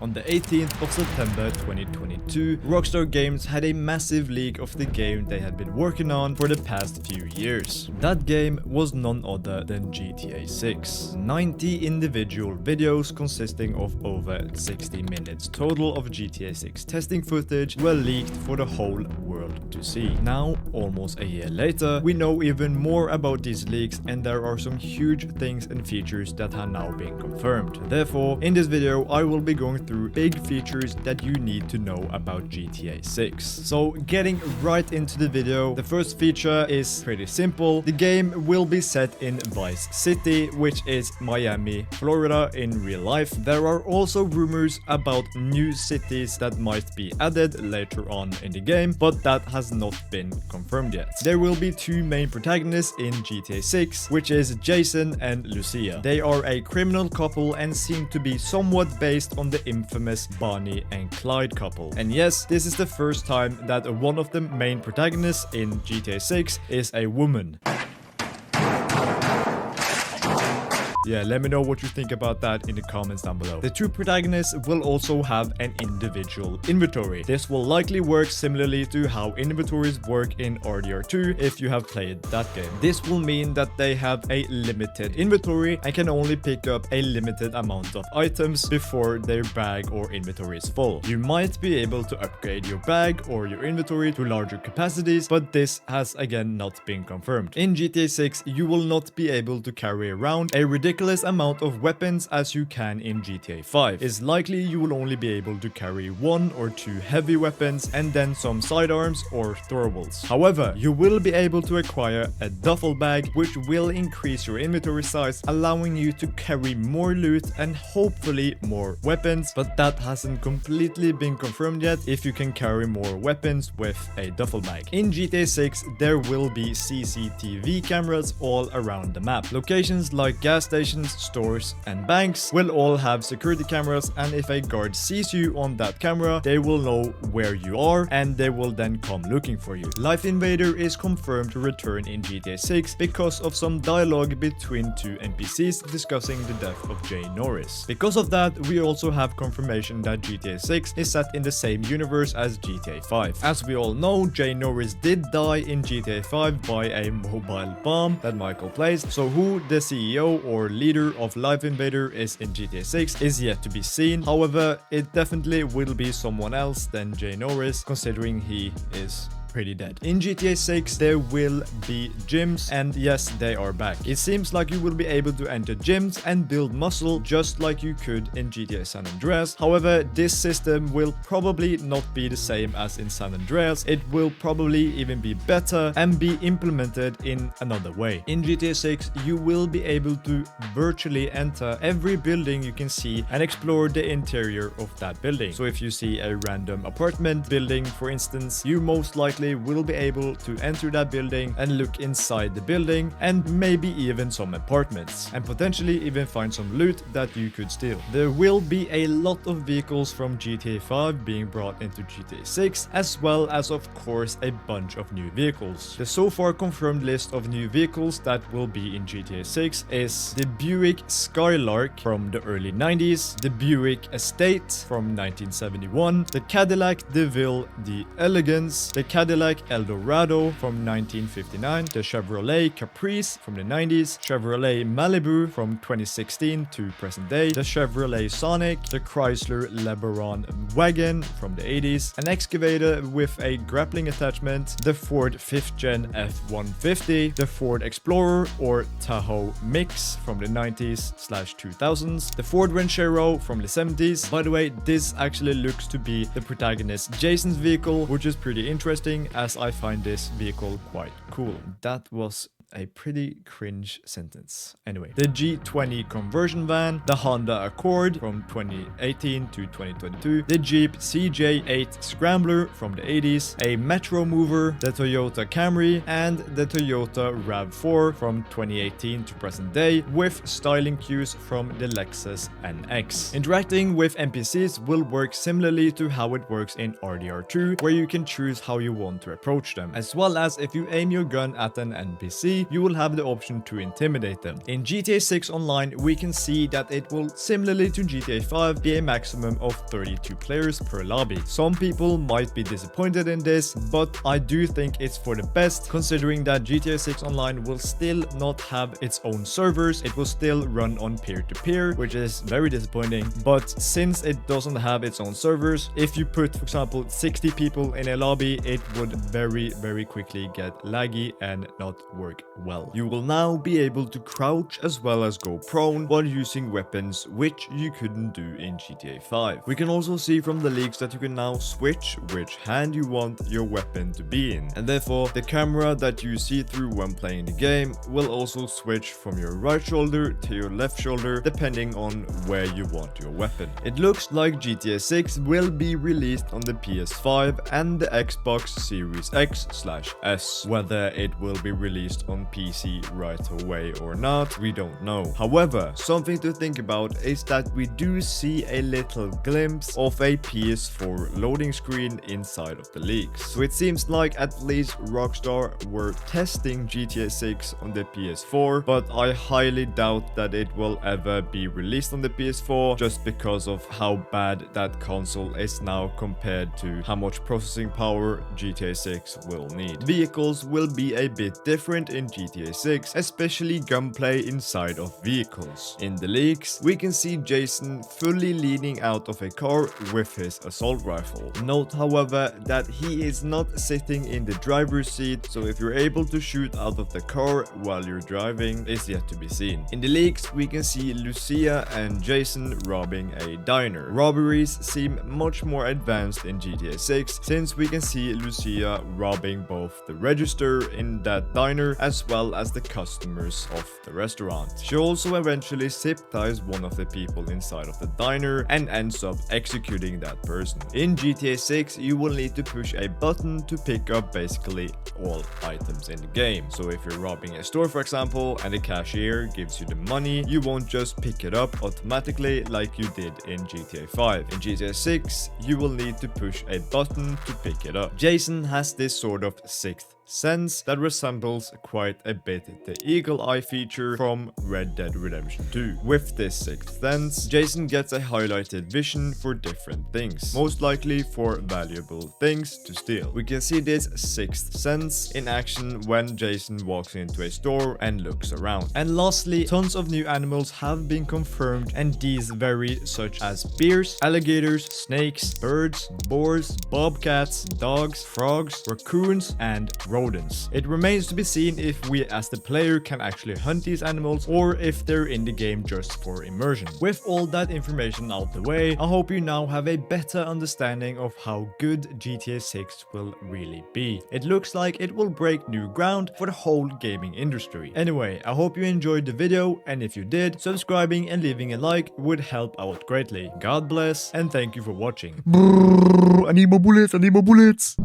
On the 18th of September 2022, Rockstar Games had a massive leak of the game they had been working on for the past few years. That game was none other than GTA 6. 90 individual videos consisting of over 60 minutes total of GTA 6 testing footage were leaked for the whole world to see. Now, almost a year later, we know even more about these leaks, and there are some huge things and features that have now been confirmed. Therefore, in this video, I will be going through big features that you need to know about GTA 6. So getting right into the video, the first feature is pretty simple. The game will be set in Vice City, which is Miami, Florida in real life. There are also rumors about new cities that might be added later on in the game, but that has not been confirmed yet. There will be two main protagonists in GTA 6, which is Jason and Lucia. They are a criminal couple and seem to be somewhat based on the infamous Bonnie and Clyde couple. And yes, this is the first time that one of the main protagonists in GTA 6 is a woman. Yeah, let me know what you think about that in the comments down below. The two protagonists will also have an individual inventory. This will likely work similarly to how inventories work in RDR2 if you have played that game. This will mean that they have a limited inventory and can only pick up a limited amount of items before their bag or inventory is full. You might be able to upgrade your bag or your inventory to larger capacities, but this has again not been confirmed. In GTA 6, you will not be able to carry around a ridiculous amount of weapons as you can in GTA 5. It's likely you will only be able to carry one or two heavy weapons and then some sidearms or throwables. However, you will be able to acquire a duffel bag, which will increase your inventory size, allowing you to carry more loot and hopefully more weapons, but that hasn't completely been confirmed yet if you can carry more weapons with a duffel bag. In GTA 6, there will be CCTV cameras all around the map. Locations like gas stations, stores and banks will all have security cameras, and if a guard sees you on that camera, they will know where you are and they will then come looking for you. Life Invader is confirmed to return in GTA 6 because of some dialogue between two NPCs discussing the death of Jay Norris. Because of that, we also have confirmation that GTA 6 is set in the same universe as GTA 5. As we all know, Jay Norris did die in GTA 5 by a mobile bomb that Michael plays, so who the CEO or leader of Life Invader is in GTA 6 is yet to be seen. However, it definitely will be someone else than Jay Norris, considering he is pretty dead. In GTA 6, there will be gyms, and yes, they are back. It seems like you will be able to enter gyms and build muscle just like you could in GTA San Andreas. However, this system will probably not be the same as in San Andreas. It will probably even be better and be implemented in another way. In GTA 6, you will be able to virtually enter every building you can see and explore the interior of that building. So if you see a random apartment building, for instance, you most likely will be able to enter that building and look inside the building and maybe even some apartments, and potentially even find some loot that you could steal. There will be a lot of vehicles from GTA 5 being brought into GTA 6, as well as of course a bunch of new vehicles. The so far confirmed list of new vehicles that will be in GTA 6 is the Buick Skylark from the early 90s, the Buick Estate from 1971, the Cadillac DeVille the Elegance, the Cadillac Eldorado from 1959, the Chevrolet Caprice from the 90s, Chevrolet Malibu from 2016 to present day, the Chevrolet Sonic, the Chrysler LeBaron wagon from the 80s, an excavator with a grappling attachment, the Ford 5th Gen F-150, the Ford Explorer or Tahoe Mix from the 90s/2000s, the Ford Ranchero from the 70s. By the way, this actually looks to be the protagonist Jason's vehicle, which is pretty interesting as I find this vehicle quite cool. That was a pretty cringe sentence. Anyway, the G20 conversion van, the Honda Accord from 2018 to 2022, the Jeep CJ8 Scrambler from the 80s, a Metro Mover, the Toyota Camry, and the Toyota RAV4 from 2018 to present day, with styling cues from the Lexus NX. Interacting with NPCs will work similarly to how it works in RDR2, where you can choose how you want to approach them, as well as if you aim your gun at an NPC, lobby, you will have the option to intimidate them. In GTA 6 Online, we can see that it will, similarly to GTA 5, be a maximum of 32 players per lobby. Some people might be disappointed in this, but I do think it's for the best, considering that GTA 6 Online will still not have its own servers. It will still run on peer-to-peer, which is very disappointing. But since it doesn't have its own servers, if you put, for example, 60 people in a lobby, it would very quickly get laggy and not work well. You will now be able to crouch as well as go prone while using weapons, which you couldn't do in GTA 5. We can also see from the leaks that you can now switch which hand you want your weapon to be in, and therefore the camera that you see through when playing the game will also switch from your right shoulder to your left shoulder depending on where you want your weapon. It looks like GTA 6 will be released on the PS5 and the Xbox Series X/S. Whether it will be released on PC right away or not, we don't know. However, something to think about is that we do see a little glimpse of a PS4 loading screen inside of the leaks. So it seems like at least Rockstar were testing GTA 6 on the PS4, but I highly doubt that it will ever be released on the PS4 just because of how bad that console is now compared to how much processing power GTA 6 will need. Vehicles will be a bit different in GTA 6, especially gunplay inside of vehicles. In the leaks, we can see Jason fully leaning out of a car with his assault rifle. Note, however, that he is not sitting in the driver's seat, so if you're able to shoot out of the car while you're driving is yet to be seen. In the leaks, we can see Lucia and Jason robbing a diner. Robberies seem much more advanced in GTA 6, since we can see Lucia robbing both the register in that diner as well as the customers of the restaurant. She also eventually zip ties one of the people inside of the diner and ends up executing that person. In GTA 6, you will need to push a button to pick up basically all items in the game. So if you're robbing a store, for example, and the cashier gives you the money, you won't just pick it up automatically like you did in GTA 5. In GTA 6, you will need to push a button to pick it up. Jason has this sort of sixth sense that resembles quite a bit the eagle eye feature from Red Dead Redemption 2. With this sixth sense, Jason gets a highlighted vision for different things, most likely for valuable things to steal. We can see this sixth sense in action when Jason walks into a store and looks around. And lastly, tons of new animals have been confirmed, and these vary, such as bears, alligators, snakes, birds, boars, bobcats, dogs, frogs, raccoons, and rodents. It remains to be seen if we as the player can actually hunt these animals or if they're in the game just for immersion. With all that information out the way, I hope you now have a better understanding of how good GTA 6 will really be. It looks like it will break new ground for the whole gaming industry. Anyway, I hope you enjoyed the video, and if you did, subscribing and leaving a like would help out greatly. God bless, and thank you for watching. I need more bullets.